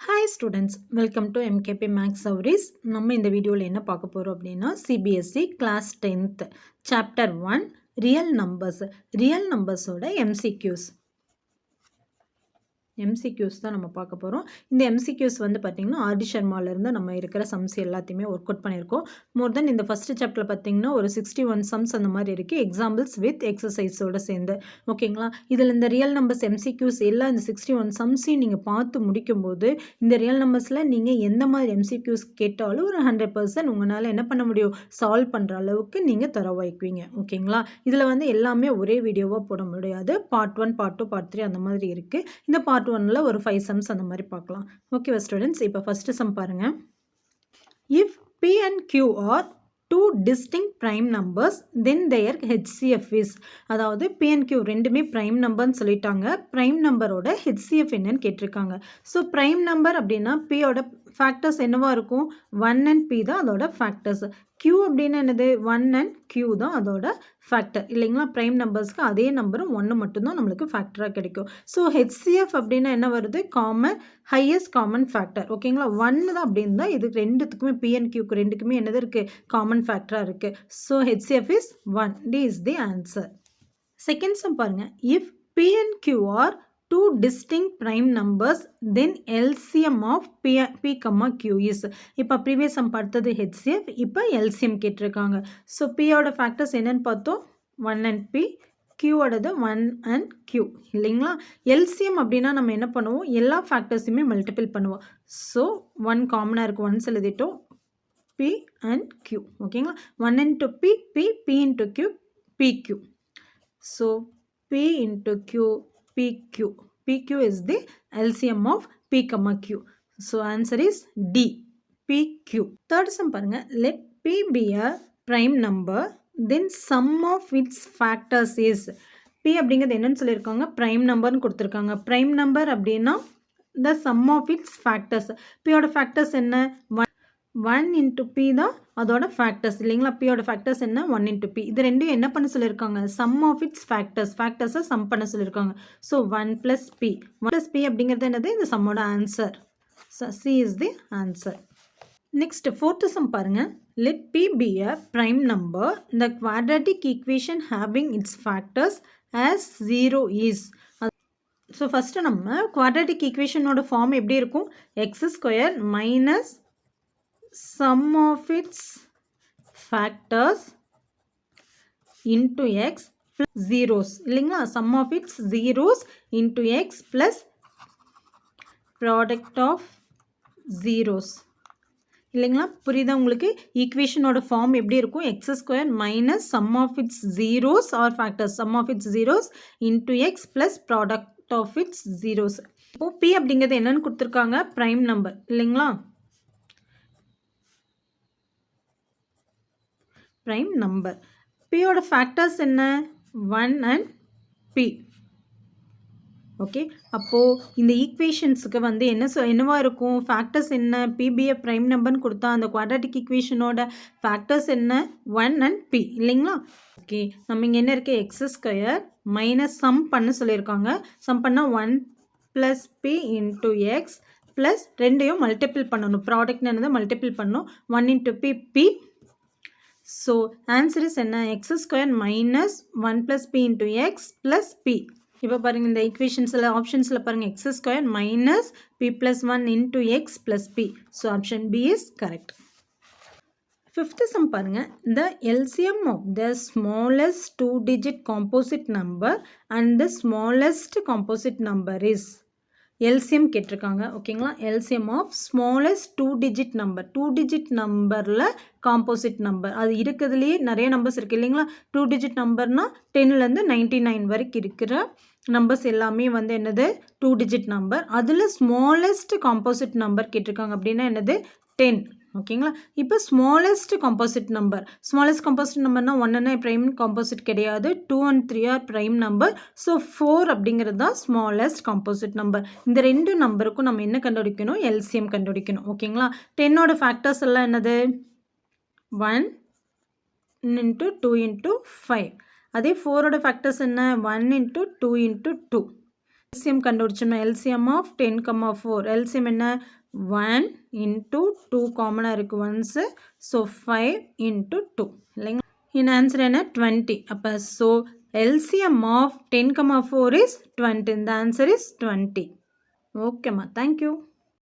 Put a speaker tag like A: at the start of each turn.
A: Hi students, welcome to MKP Max Saurys. நம்ம இந்த வீடியோவில் என்ன பார்க்க போகிறோம் அப்படின்னா CBSE Class 10th Chapter 1 Real Numbers ஓட MCQs தான் நம்ம பார்க்க போகிறோம். இந்த MCQs வந்து பார்த்திங்கன்னா ஆர்டி ஷர்மாலேருந்து நம்ம இருக்கிற சம்ஸ் எல்லாத்தையுமே ஒர்க் அவுட் பண்ணியிருக்கோம். மோர் தென் இந்த ஃபஸ்ட்டு சாப்டரில் பார்த்திங்கன்னா ஒரு 61 சம்ஸ் அந்த மாதிரி இருக்குது, எக்ஸாம்பிள்ஸ் வித் எக்ஸசைஸோடு சேர்ந்து. ஓகேங்களா? இதில் இந்த ரியல் நம்பர்ஸ் MCQs எல்லாம் இந்த 61 சம்ஸையும் நீங்கள் பார்த்து முடிக்கும்போது இந்த ரியல் நம்பர்ஸில் நீங்கள் எந்த மாதிரி MCQs கேட்டாலும் ஒரு 100% உங்களால் என்ன பண்ண முடியும், சால்வ் பண்ணுற அளவுக்கு நீங்கள் தரவாய்க்குவீங்க. ஓகேங்களா? இதில் வந்து எல்லாமே ஒரே வீடியோவாக போட முடியாது, பார்ட் 1 பார்ட் 2 பார்ட் 3 அந்த மாதிரி இருக்குது. இந்த பார்ட் 1ல ஒரு 5 சம்ஸ் அந்த மாதிரி பார்க்கலாம். ஓகேவா ஸ்டூடெண்ட்ஸ்? இப்போ ஃபஸ்ட்டு சம் பாருங்க. If P and Q are two distinct prime numbers then their HCF is, அதாவது P and Q ரெண்டுமே prime நம்பர்னு சொல்லிட்டாங்க, prime நம்பரோட HCF என்னன்னு கேட்டிருக்காங்க. ஸோ prime நம்பர் அப்படின்னா P ஓட ஃபேக்டர்ஸ் என்னவா இருக்கும், 1 and P தான் அதோட ஃபேக்டர்ஸ். Q அப்படின்னா என்னது, 1 and Q தான் அதோட ஃபேக்டர் இல்லைங்களா? ப்ரைம் நம்பர்ஸ்க்கு அதே நம்பரும் 1 மட்டும்தான் நம்மளுக்கு ஃபேக்டராக கிடைக்கும். ஸோ HCF அப்படின்னா என்ன வருது, ஹையஸ்ட் காமன் ஃபேக்டர். ஓகேங்களா? 1 தான் அப்படின்னு தான் இது ரெண்டுத்துக்குமே P and Qக்கு ரெண்டுக்குமே என்னது இருக்குது, காமன் ஃபேக்டராக இருக்குது. So HCF is 1. D is the answer. Second sum பாருங்க. If P and Q are two distinct prime numbers then LCM of P, Q is. இப்போ ப்ரீவியஸ் சம் பார்த்தது HCF, இப்போ LCM கேட்டிருக்காங்க. ஸோ P ஓட factors என்னன்னு பார்த்தோம், 1 and P, Q ஓடது 1 and Q இல்லைங்களா? LCM அப்படின்னா நம்ம என்ன பண்ணுவோம், எல்லா ஃபேக்டர்ஸுமே மல்டிபிள் பண்ணுவோம். ஸோ 1 காமனாக இருக்குது, 1 எழுதிட்டோம், P and Q. ஓகேங்களா? 1 into P, P into Q, PQ. So P into Q, PQ. PQ is the LCM of P, Q. So answer is D, PQ. Third sum பாருங்க. Let P be a prime number, then sum of its factors is. P அப்படிங்கிறது என்னன்னு சொல்லியிருக்காங்க, prime numberன்னு கொடுத்துருக்காங்க. prime number அப்படின்னா the sum of its factors. P ஓட factors என்ன, 1 into P தான் அதோட ஃபேக்டர்ஸ் இல்லைங்களா? P ஓட ஃபேக்டர்ஸ் என்ன, 1 into P. இது ரெண்டும் என்ன பண்ண சொல்லியிருக்காங்க, சம் ஆஃப் இட்ஸ் ஃபேக்டர்ஸை சம் பண்ண சொல்லியிருக்காங்க. So 1 plus P, 1 plus P அப்படிங்கிறது என்னது, இந்த சம்மோட answer. So C is the answer. Next fourth sum பாருங்க. Let P be a prime number, the quadratic equation having its factors as 0 is. So first நம்ம quadratic ஈக்குவேஷனோட form எப்படி இருக்கும், x square minus sum of its factors into x plus zeros இல்லைங்களா? sum of its zeros into x plus product of zeros இல்லைங்களா? புரியுதா உங்களுக்கு? ஈக்குவேஷனோட form எப்படி இருக்கும், x square minus sum of its zeros are factors, sum of its zeros into x plus product of its zeros. இப்போ p அப்படிங்கிறது என்னன்னு கொடுத்துருக்காங்க, prime number இல்லைங்களா? prime number. P ஓட factors என்ன, 1 and P. ஓகே, அப்போது இந்த ஈக்குவேஷன்ஸுக்கு வந்து என்னவா இருக்கும், ஃபேக்டர்ஸ் என்ன, PBA ப்ரைம் நம்பர்னு கொடுத்தா அந்த குவாட்ராட்டிக் ஈக்குவேஷனோட ஃபேக்டர்ஸ் என்ன, 1 and P இல்லைங்களா? ஓகே, நம்ம இங்கே என்ன இருக்குது, எக்ஸ் ஸ்கொயர் மைனஸ் சம் பண்ண சொல்லியிருக்காங்க. சம் பண்ணால் 1 + P into x ப்ளஸ் ரெண்டையும் மல்டிபிள் பண்ணணும், ப்ராடக்ட் என்னது மல்டிபிள் பண்ணணும், 1 into P, P. So answer is என்ன, x square minus 1 plus P into x plus P. இப்போ பாருங்க இந்த ஈக்குவேஷன்ஸில் ஆப்ஷன்ஸில் பாருங்க, x square minus P plus 1 into x plus P. So option B is correct. Fifth sum பாருங்க. The LCM of the smallest two-digit composite number and the smallest composite number is. LCM கேட்டிருக்காங்க. ஓகேங்களா? LCM of smallest 2-digit number, 2-digit நம்பரில் composite number, அது இருக்கிறதுலேயே நிறைய numbers இருக்குது இல்லைங்களா? 2-digit நம்பர்னால் 10லேருந்து 99 வரைக்கும் இருக்கிற நம்பர்ஸ் எல்லாமே வந்து என்னது, 2-digit நம்பர். அதில் ஸ்மாலஸ்ட் காம்போசிட் நம்பர் கேட்டிருக்காங்க அப்படின்னா என்னது, 10. ஓகேங்களா? இப்போ ஸ்மாலஸ்ட் காம்போசிட் நம்பர்னா 1 ப்ரைம் காம்போசிட் கிடையாது, 2 and 3 are prime number. So 4 அப்படிங்கிறது தான் ஸ்மாலஸ்ட் காம்போசிட் நம்பர். இந்த ரெண்டு நம்பருக்கும் நம்ம என்ன கண்டுபிடிக்கணும், LCM கண்டுபிடிக்கணும். ஓகேங்களா? 10ஓட ஃபேக்டர்ஸ் எல்லாம் என்னது, 1 into 2 into 5. அதே 4ஓட ஃபேக்டர்ஸ் என்ன, 1 into 2 into 2. எல்சிஎம் கண்டுபிடிச்சோம்னா எல்சிஎம் ஆஃப் 10,4 எல்சிஎம் என்ன 1 into 2 காமனாக இருக்குது ஒன்ஸு ஸோ 5 into 2 இல்லைங்களா இந்த ஆன்சர் என்ன 20 அப்போ ஸோ எல்சிஎம் ஆஃப் 10,4 is 20 இந்த ஆன்சர் இஸ் 20 ஓகேம்மா தேங்க்யூ